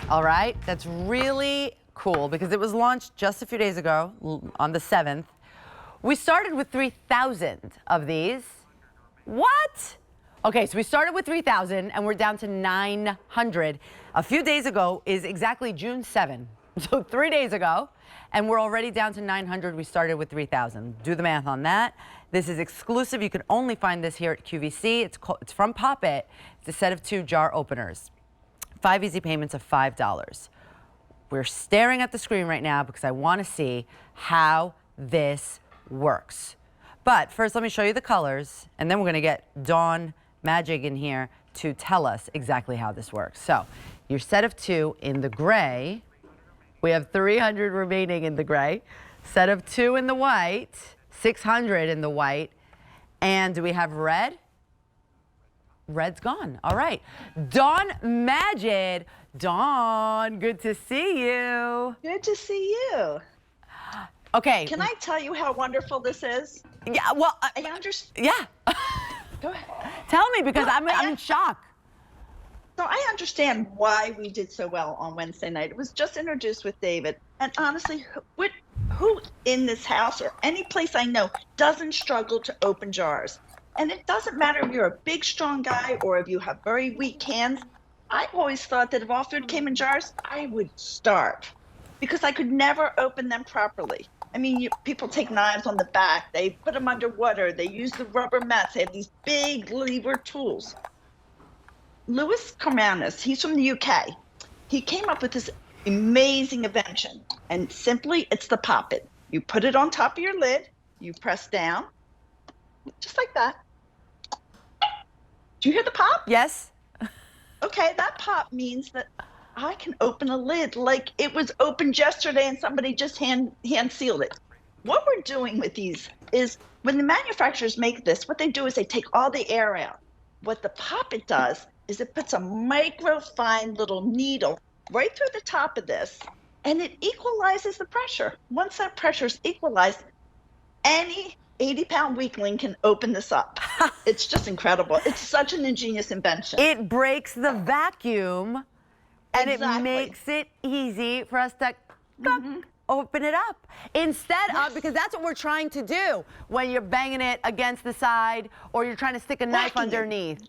All right, that's really cool because it was launched just a few days ago on the 7th. We started with 3,000 of these. What? Okay, so we started with 3,000 and we're down to 900. A few days ago is exactly June 7. So 3 days ago, and we're already down to 900. We started with 3,000. Do the math on that. This is exclusive. You can only find this here at QVC. It's from POPit. It's a set of 2 jar openers. 5 easy payments of $5. We're staring at the screen right now because I want to see how this works. But first, let me show you the colors, and then we're going to get Dawn Magic in here to tell us exactly how this works. So your set of 2 in the gray. We have 300 remaining in the gray. Set of 2 in the white, 600 in the white. And do we have red? Red's gone. All right. Dawn Magid. Dawn, good to see you. Good to see you. Okay. Can I tell you how wonderful this is? Yeah, well, I understand. yeah. Go ahead. Tell me, because I'm in shock. So I understand why we did so well on Wednesday night. It was just introduced with David. And honestly, who in this house or any place I know doesn't struggle to open jars? And it doesn't matter if you're a big, strong guy or if you have very weak hands. I always thought that if all food came in jars, I would starve because I could never open them properly. I mean, people take knives on the back, they put them underwater, they use the rubber mats, they have these big lever tools. Louis Carmanis, he's from the UK. He came up with this amazing invention, and simply it's the POPit. You put it on top of your lid, you press down, just like that. Do you hear the pop? Yes. Okay, that pop means that I can open a lid like it was opened yesterday and somebody just hand sealed it. What we're doing with these is when the manufacturers make this, what they do is they take all the air out. What the POPit does is it puts a micro fine little needle right through the top of this and it equalizes the pressure. Once that pressure is equalized, any 80-pound weakling can open this up. It's just incredible. It's such an ingenious invention. It breaks the vacuum and Exactly. it makes it easy for us to open it up. Instead of, because that's what we're trying to do when you're banging it against the side or you're trying to stick a knife underneath.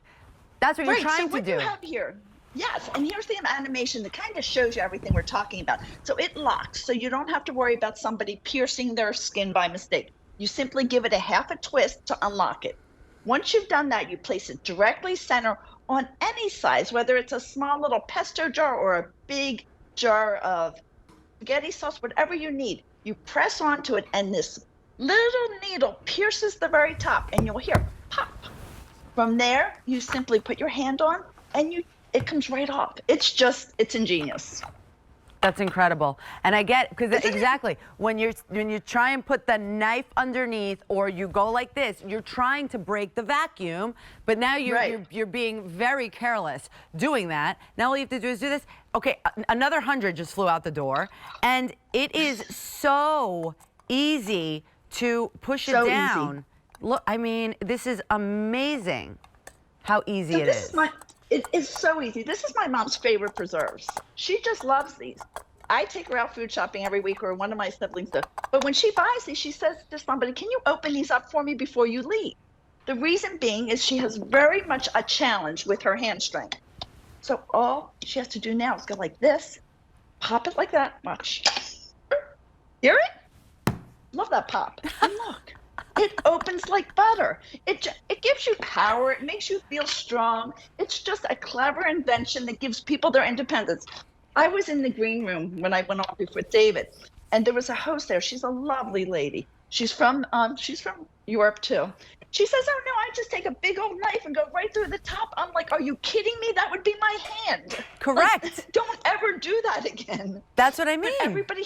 That's what you're trying to do. You have here, yes, and here's the animation that kind of shows you everything we're talking about. So it locks, so you don't have to worry about somebody piercing their skin by mistake. You simply give it a half a twist to unlock it. Once you've done that, you place it directly center on any size, whether it's a small little pesto jar or a big jar of spaghetti sauce, whatever you need. You press onto it, and this little needle pierces the very top, and you'll hear pop. From there, you simply put your hand on, and it comes right off. It's ingenious. That's incredible. And I get, because exactly, when you try and put the knife underneath or you go like this, you're trying to break the vacuum, but now you're being very careless doing that. Now all you have to do is do this. Okay, another 100 just flew out the door, and it is so easy to push it down. Easy. Look, I mean, this is amazing how easy it is. It is so easy. This is my mom's favorite preserves. She just loves these. I take her out food shopping every week, or one of my siblings does. But when she buys these, she says to somebody, can you open these up for me before you leave? The reason being is she has very much a challenge with her hand strength. So all she has to do now is go like this, pop it like that. Watch. Hear it? Love that pop. And look. It opens like butter. It gives you power. It makes you feel strong. It's just a clever invention that gives people their independence. I was in the green room when I went on with David, and there was a host there. She's a lovely lady. She's from Europe too. She says, "Oh no, I just take a big old knife and go right through the top." I'm like, "Are you kidding me? That would be my hand." Correct. Like, don't ever do that again. That's what I mean. But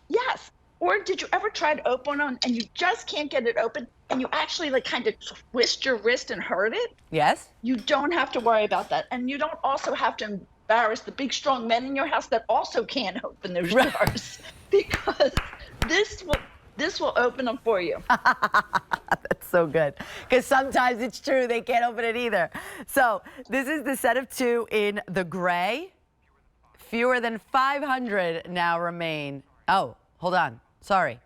yes. Or did you ever try to open one and you just can't get it open and you actually like kind of twist your wrist and hurt it? Yes. You don't have to worry about that. And you don't also have to embarrass the big, strong men in your house that also can't open those jars because this will open them for you. That's so good. Because sometimes it's true, they can't open it either. So this is the set of 2 in the gray. fewer than 500 now remain. Oh, hold on. Sorry.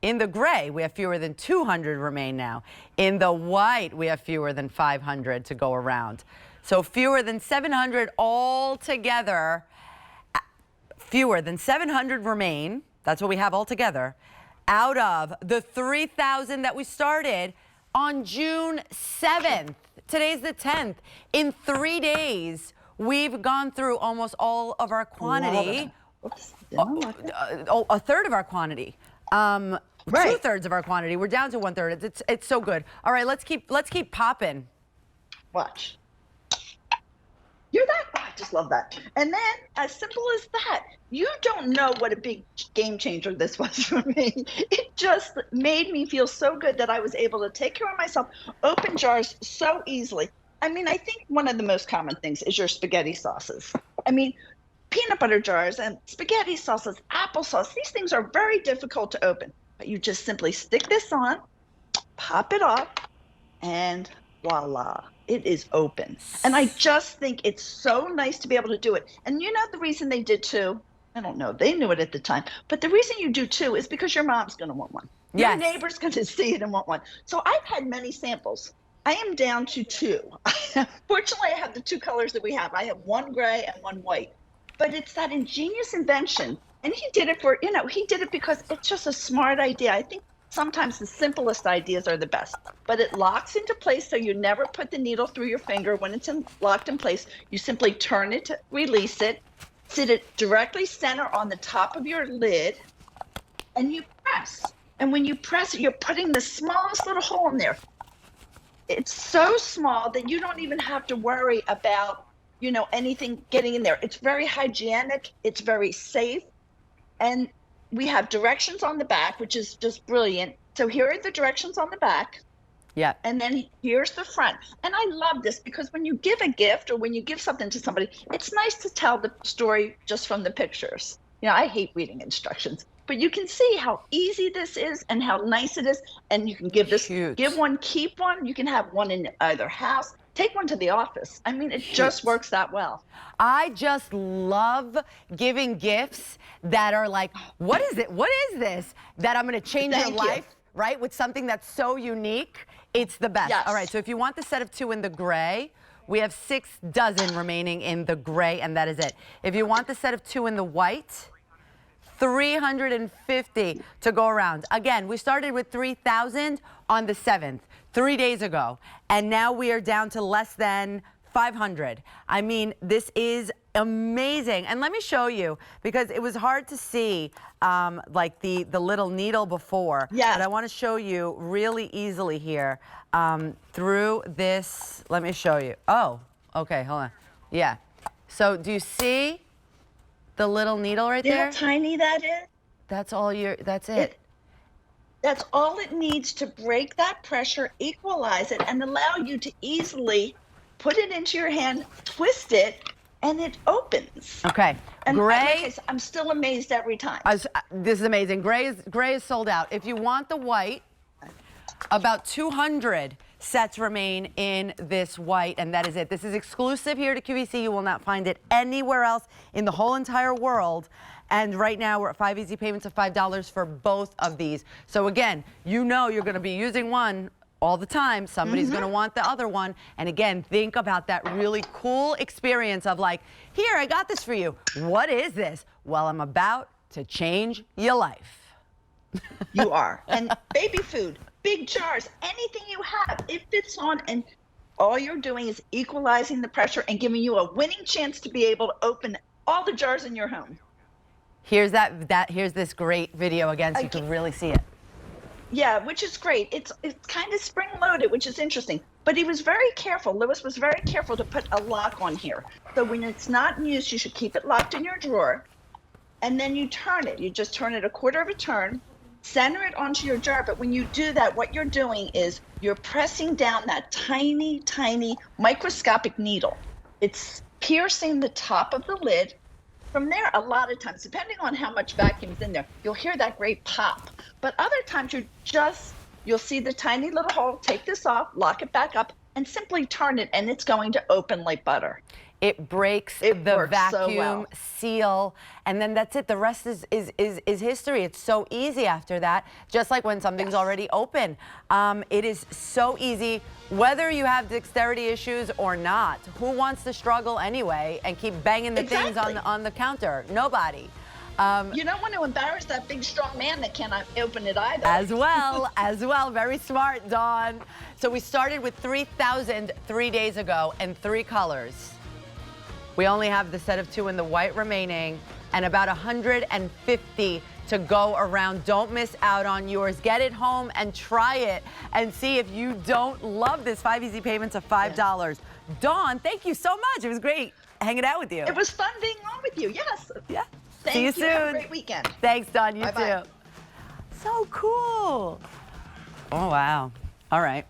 In the gray, we have fewer than 200 remain now. In the white, we have fewer than 500 to go around. So fewer than 700 altogether. Fewer than 700 remain. That's what we have altogether. Out of the 3,000 that we started on June 7th. Today's the 10th. In 3 days, we've gone through almost all of our quantity. Oops. A third of our quantity. Right. 2/3 of our quantity. We're down to 1/3. It's so good. All right, let's keep popping. Watch. You're that? Oh, I just love that. And then, as simple as that, you don't know what a big game changer this was for me. It just made me feel so good that I was able to take care of myself, open jars so easily. I mean, I think one of the most common things is your spaghetti sauces. I mean, peanut butter jars and spaghetti sauces, applesauce, these things are very difficult to open. But you just simply stick this on, pop it off, and voila, it is open. And I just think it's so nice to be able to do it. And you know the reason they did too? I don't know, they knew it at the time. But the reason you do too is because your mom's going to want one. Yes. Your neighbor's going to see it and want one. So I've had many samples. I am down to 2. Fortunately, I have the 2 colors that we have. I have one gray and one white. But it's that ingenious invention. And he did it for, he did it because it's just a smart idea. I think sometimes the simplest ideas are the best. But it locks into place so you never put the needle through your finger. When it's locked in place, you simply turn it to release it, sit it directly center on the top of your lid, and you press. And when you press it, you're putting the smallest little hole in there. It's so small that you don't even have to worry about, anything getting in there. It's very hygienic. It's very safe. And we have directions on the back, which is just brilliant. So here are the directions on the back. Yeah. And then here's the front. And I love this because when you give a gift or when you give something to somebody, it's nice to tell the story just from the pictures. I hate reading instructions, but you can see how easy this is and how nice it is. And you can give this, Cute. give one, keep one. You can have one in either house. Take one to the office. I mean, it just works that well. I just love giving gifts that are like, what is it? What is this? That I'm going to change your life, right? With something that's so unique. It's the best. Yes. All right, so if you want the set of 2 in the gray, we have 6 dozen remaining in the gray, and that is it. If you want the set of 2 in the white, 350 to go around. Again, we started with 3,000 on the 7th, 3 days ago, and now we are down to less than 500. I mean, this is amazing. And let me show you, because it was hard to see like the little needle before. Yeah. But I want to show you really easily here through this. Let me show you. Oh, okay, hold on. Yeah. So do you see the little needle right there? How tiny that is? That's all that's it. That's all it needs to break that pressure, equalize it, and allow you to easily put it into your hand, twist it, and it opens. Okay. And Gray. I'm still amazed every time. This is amazing. Gray is sold out. If you want the white, about 200 sets remain in this white, and that is it. This is exclusive here to QVC. You will not find it anywhere else in the whole entire world. And right now we're at 5 easy payments of $5 for both of these. So again, you're going to be using one all the time. Somebody's going to want the other one. And again, think about that really cool experience of like, here, I got this for you. What is this? Well, I'm about to change your life. You are. And baby food, big jars, anything you have, it fits on, and all you're doing is equalizing the pressure and giving you a winning chance to be able to open all the jars in your home. Here's here's this great video again, so you can really see it. Yeah, which is great. It's kind of spring loaded, which is interesting. But he was very careful. Lewis was very careful to put a lock on here. So when it's not in use, you should keep it locked in your drawer. And then you turn it. You just turn it a quarter of a turn, center it onto your jar. But when you do that, what you're doing is you're pressing down that tiny, tiny microscopic needle. It's piercing the top of the lid. From there, a lot of times, depending on how much vacuum's in there, you'll hear that great pop. But other times, you'll see the tiny little hole, take this off, lock it back up, and simply turn it, and it's going to open like butter. It breaks It the works so vacuum well. seal, and then that's it. The rest is history. It's so easy after that, just like when something's already open. It is so easy, whether you have dexterity issues or not. Who wants to struggle anyway and keep banging the things on the counter? Nobody. You don't want to embarrass that big, strong man that cannot open it either. As well. Very smart, Dawn. So we started with 3,000 3 days ago and 3 colors. We only have the set of 2 in the white remaining and about 150 to go around. Don't miss out on yours. Get it home and try it and see if you don't love this. 5 easy payments of $5. Yeah. Dawn, thank you so much. It was great hanging out with you. It was fun being on with you. Yes. Yeah. Thank See you you. soon. Have a great weekend. Thanks, Dawn. You Bye-bye. too. So cool. Oh, wow. All right.